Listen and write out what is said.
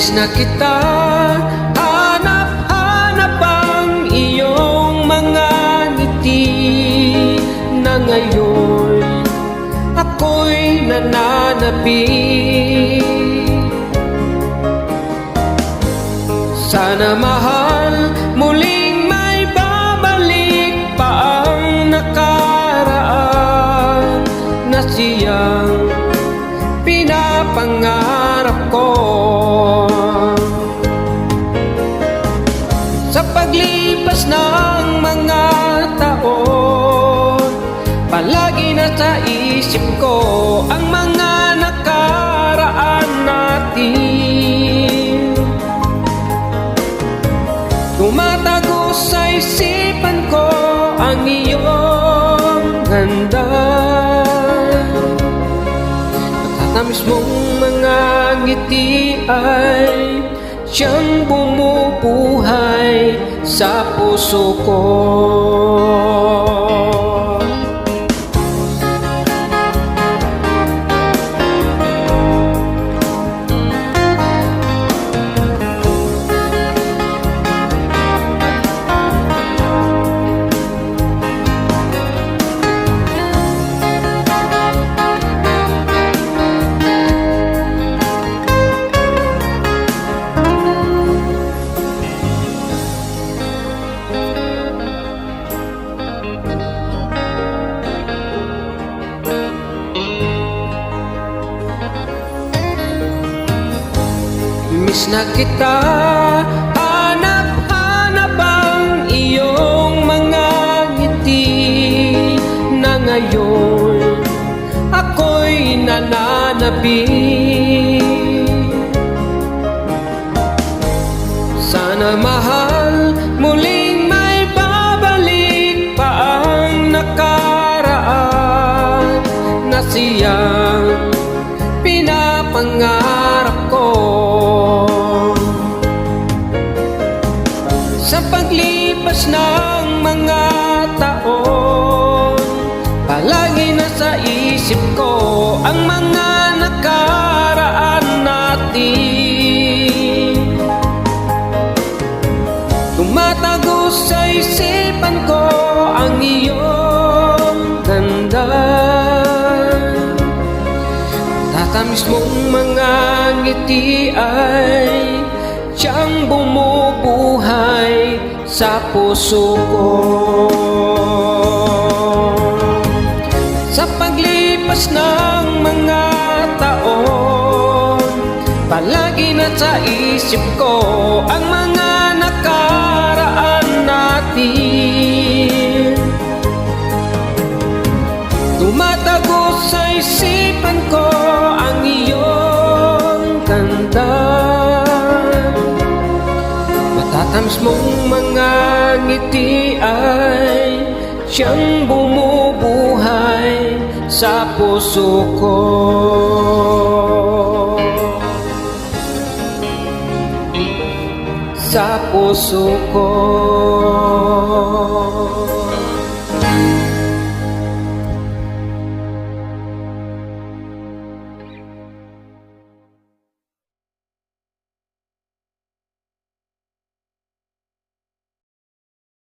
Miss na kita, hanap-hanap ang iyong mga ngiti na ngayon ako'y nananabi. Sana mahal, muling may babalik pa ang nakaraan na siyang pinapangarap ko. Sa paglipas ng mga taon, palagi na sa isip ko ang mga nakaraan natin. Tumatago sa isipan ko ang iyong ganda, matatamis mong mga ngiti ay siyang bumubuhay sa puso ko. Miss na kita, hanap-hanap ang iyong mga ngiti na ngayon ako'y nananabi. Sana mahal, muling may babalik pa ang nakaraan na siyang pinapangarap ko. Sa paglipas ng mga taon, palagi na sa isip ko ang mga nakaraan natin. Tumatago sa isipan ko ang iyong ganda, tatamis mong mga ngiti ay siyang bumubuhay sa puso ko. Sa paglipas ng mga taon, palagi na sa isip ko ang mga nakaraan natin. Tumatago sa isipan ko ang iyong ganda, matatamis mong mga ngiti ay siyang bumubuhay sa puso ko. Sa puso ko.